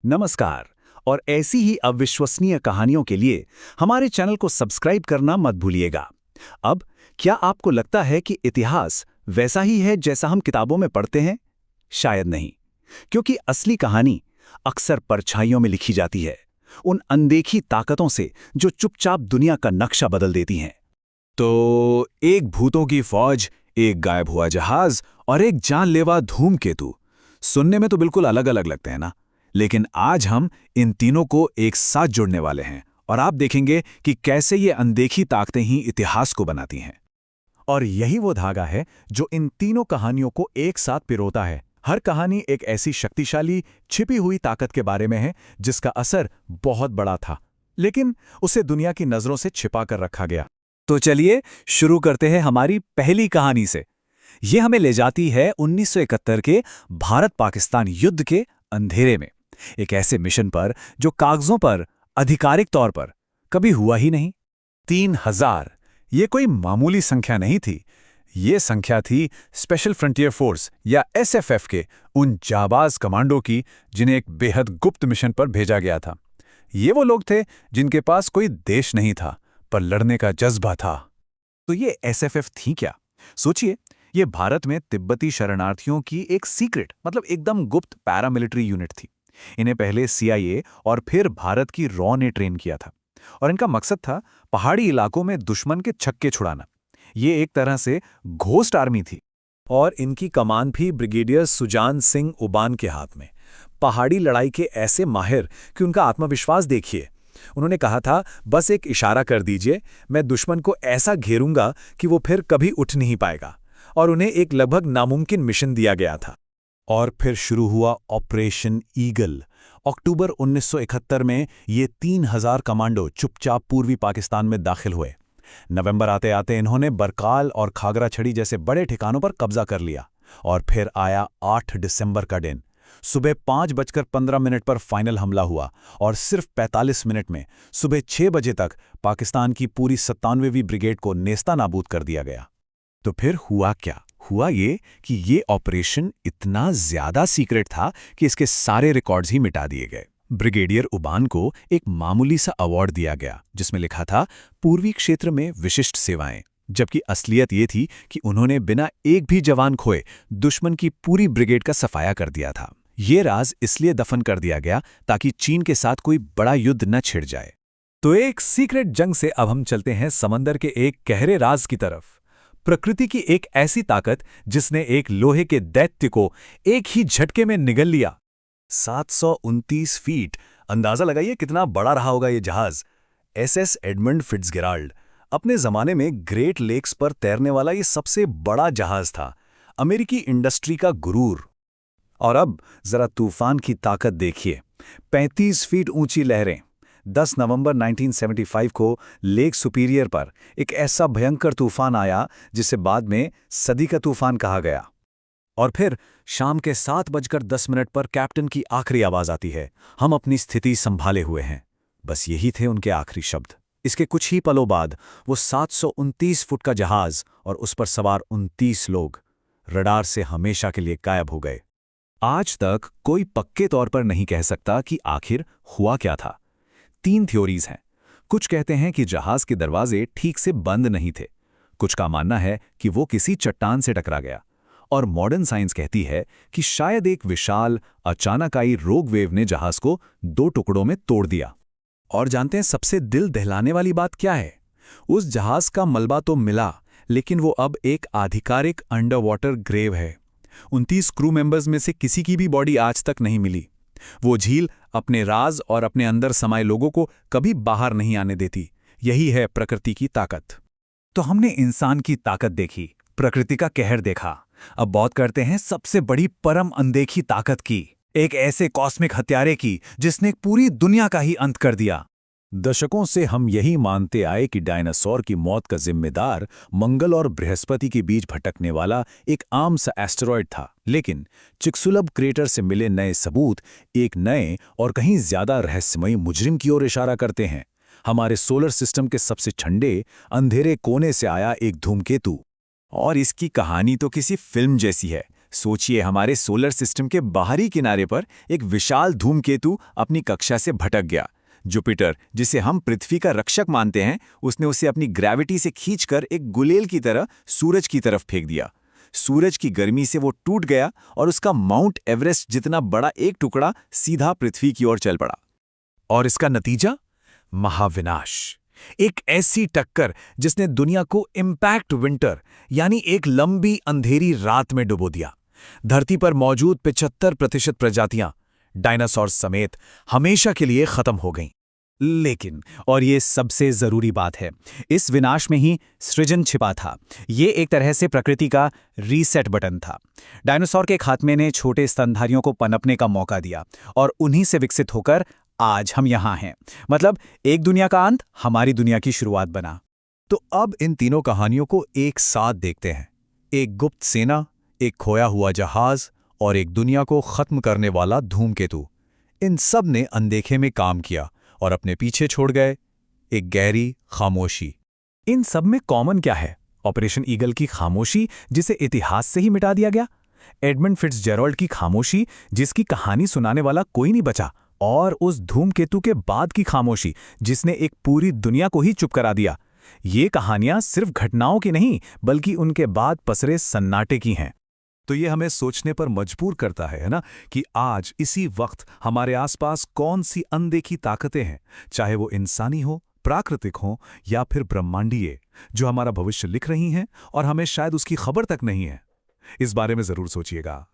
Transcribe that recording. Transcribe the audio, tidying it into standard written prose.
नमस्कार। और ऐसी ही अविश्वसनीय कहानियों के लिए हमारे चैनल को सब्सक्राइब करना मत भूलिएगा। अब क्या आपको लगता है कि इतिहास वैसा ही है जैसा हम किताबों में पढ़ते हैं? शायद नहीं, क्योंकि असली कहानी अक्सर परछाइयों में लिखी जाती है, उन अनदेखी ताकतों से जो चुपचाप दुनिया का नक्शा बदल देती हैं। तो एक भूतों की फौज, एक गायब हुआ जहाज और एक जानलेवा धूमकेतु। सुनने में तो बिल्कुल अलग अलग लगते हैं ना, लेकिन आज हम इन तीनों को एक साथ जोड़ने वाले हैं और आप देखेंगे कि कैसे ये अनदेखी ताकतें ही इतिहास को बनाती हैं। और यही वो धागा है जो इन तीनों कहानियों को एक साथ पिरोता है। हर कहानी एक ऐसी शक्तिशाली छिपी हुई ताकत के बारे में है जिसका असर बहुत बड़ा था, लेकिन उसे दुनिया की नजरों से छिपा कर रखा गया। तो चलिए शुरू करते हैं हमारी पहली कहानी से। ये हमें ले जाती है 1971 के भारत-पाकिस्तान युद्ध के अंधेरे में, एक ऐसे मिशन पर जो कागजों पर, आधिकारिक तौर पर कभी हुआ ही नहीं। 3000 ये कोई मामूली संख्या नहीं थी। ये संख्या थी स्पेशल फ्रंटियर फोर्स या एसएफएफ के उन जाबाज कमांडो की जिन्हें एक बेहद गुप्त मिशन पर भेजा गया था। ये वो लोग थे जिनके पास कोई देश नहीं था, पर लड़ने का जज्बा था। तो ये एसएफएफ थी क्या? सोचिए, ये भारत में तिब्बती शरणार्थियों की एक सीक्रेट, मतलब एकदम गुप्त पैरामिलिट्री यूनिट थी। इन्हें पहले सीआईए और फिर भारत की रॉ ने ट्रेन किया था, और इनका मकसद था पहाड़ी इलाकों में दुश्मन के छक्के छुड़ाना। ये एक तरह से घोस्ट आर्मी थी। और इनकी कमान भी ब्रिगेडियर सुजान सिंह उबान के हाथ में। पहाड़ी लड़ाई के ऐसे माहिर कि उनका आत्मविश्वास देखिए। उन्होंने कहा था, बस एक इशारा कर दीजिए, मैं दुश्मन को ऐसा घेरूंगा कि वो फिर कभी उठ नहीं पाएगा। और उन्हें एक लगभग नामुमकिन मिशन दिया गया था। और फिर शुरू हुआ ऑपरेशन ईगल। अक्टूबर 1971 में ये 3000 कमांडो चुपचाप पूर्वी पाकिस्तान में दाखिल हुए। नवंबर आते आते इन्होंने बरकाल और खागरा छड़ी जैसे बड़े ठिकानों पर कब्जा कर लिया। और फिर आया 8 दिसंबर का दिन। सुबह 5:15 पर फाइनल हमला हुआ और सिर्फ 45 मिनट में सुबह 6 बजे तक पाकिस्तान की पूरी 97वीं ब्रिगेड को नेस्तानाबूद कर दिया गया। तो फिर हुआ क्या? हुआ ये कि ये ऑपरेशन इतना ज्यादा सीक्रेट था कि इसके सारे रिकॉर्ड्स ही मिटा दिए गए। ब्रिगेडियर उबान को एक मामूली सा अवार्ड दिया गया जिसमें लिखा था पूर्वी क्षेत्र में विशिष्ट सेवाएं, जबकि असलियत ये थी कि उन्होंने बिना एक भी जवान खोए दुश्मन की पूरी ब्रिगेड का सफाया कर दिया था। ये राज इसलिए दफन कर दिया गया ताकि चीन के साथ कोई बड़ा युद्ध न छिड़ जाए। तो एक सीक्रेट जंग से अब हम चलते हैं समंदर के एक गहरे राज की तरफ। प्रकृति की एक ऐसी ताकत जिसने एक लोहे के दैत्य को एक ही झटके में निगल लिया। 729 फीट, अंदाजा लगाइए कितना बड़ा रहा होगा ये जहाज। एसएस एडमंड फिट्जगेराल्ड अपने जमाने में ग्रेट लेक्स पर तैरने वाला ये सबसे बड़ा जहाज था, अमेरिकी इंडस्ट्री का गुरूर। और अब जरा तूफान की ताकत देखिए। 35 फीट ऊंची लहरें। 10 नवंबर 1975 को लेक सुपीरियर पर एक ऐसा भयंकर तूफान आया जिसे बाद में सदी का तूफान कहा गया। और फिर शाम के 7:10 पर कैप्टन की आखिरी आवाज आती है, हम अपनी स्थिति संभाले हुए हैं। बस यही थे उनके आखिरी शब्द। इसके कुछ ही पलों बाद वो 729 फुट का जहाज और उस पर सवार 29 लोग रडार से हमेशा के लिए गायब हो गए। आज तक कोई पक्के तौर पर नहीं कह सकता कि आखिर हुआ क्या था। 3 थ्योरीज हैं। कुछ कहते हैं कि जहाज के दरवाजे ठीक से बंद नहीं थे। कुछ का मानना है कि वो किसी चट्टान से टकरा गया। और मॉडर्न साइंस कहती है कि शायद एक विशाल अचानक आई रोग वेव ने जहाज को 2 टुकड़ों में तोड़ दिया। और जानते हैं सबसे दिल दहलाने वाली बात क्या है? उस जहाज का मलबा तो मिला, लेकिन वो अब एक आधिकारिक अंडर वाटर ग्रेव है। 29 क्रू मेंबर्स में से किसी की भी बॉडी आज तक नहीं मिली। वो झील अपने राज और अपने अंदर समाये लोगों को कभी बाहर नहीं आने देती। यही है प्रकृति की ताकत। तो हमने इंसान की ताकत देखी, प्रकृति का कहर देखा। अब बात करते हैं सबसे बड़ी परम अनदेखी ताकत की, एक ऐसे कॉस्मिक हत्यारे की जिसने पूरी दुनिया का ही अंत कर दिया। दशकों से हम यही मानते आए कि डायनासोर की मौत का जिम्मेदार मंगल और बृहस्पति के बीच भटकने वाला एक आम सा एस्टेरॉयड था, लेकिन चिक्सुलब क्रेटर से मिले नए सबूत एक नए और कहीं ज्यादा रहस्यमयी मुजरिम की ओर इशारा करते हैं। हमारे सोलर सिस्टम के सबसे ठंडे अंधेरे कोने से आया एक धूमकेतु। और इसकी कहानी तो किसी फिल्म जैसी है। सोचिए, हमारे सोलर सिस्टम के बाहरी किनारे पर एक विशाल धूमकेतु अपनी कक्षा से भटक गया। जुपिटर, जिसे हम पृथ्वी का रक्षक मानते हैं, उसने उसे अपनी ग्रेविटी से खींचकर एक गुलेल की तरह सूरज की तरफ फेंक दिया। सूरज की गर्मी से वो टूट गया और उसका माउंट एवरेस्ट जितना बड़ा एक टुकड़ा सीधा पृथ्वी की ओर चल पड़ा। और इसका नतीजा? महाविनाश। एक ऐसी टक्कर जिसने दुनिया को इम्पैक्ट विंटर यानी एक लंबी अंधेरी रात में डुबो दिया। धरती पर मौजूद 75% प्रजातियां डायनासोर समेत हमेशा के लिए खत्म हो गईं। लेकिन, और ये सबसे जरूरी बात है, इस विनाश में ही सृजन छिपा था। ये एक तरह से प्रकृति का रीसेट बटन था। डायनासोर के खात्मे ने छोटे स्तनधारियों को पनपने का मौका दिया और उन्हीं से विकसित होकर आज हम यहाँ हैं। मतलब एक दुनिया का अंत हमारी दुनिया की शुरुआत बना। तो अब इन तीनों कहानियों को एक साथ देखते हैं। एक गुप्त सेना, एक खोया हुआ जहाज और एक दुनिया को खत्म करने वाला धूमकेतु। इन सब ने अनदेखे में काम किया और अपने पीछे छोड़ गए एक गहरी खामोशी। इन सब में कॉमन क्या है? ऑपरेशन ईगल की खामोशी, जिसे इतिहास से ही मिटा दिया गया। एडमंड फिट्जजेराल्ड की खामोशी, जिसकी कहानी सुनाने वाला कोई नहीं बचा। और उस धूमकेतु के बाद की खामोशी, जिसने एक पूरी दुनिया को ही चुप करा दिया। ये कहानियां सिर्फ घटनाओं की नहीं, बल्कि उनके बाद पसरे सन्नाटे की हैं। तो ये हमें सोचने पर मजबूर करता है ना, कि आज इसी वक्त हमारे आसपास कौन सी अनदेखी ताकतें हैं, चाहे वो इंसानी हो, प्राकृतिक हो या फिर ब्रह्मांडीय, जो हमारा भविष्य लिख रही हैं और हमें शायद उसकी खबर तक नहीं है। इस बारे में जरूर सोचिएगा।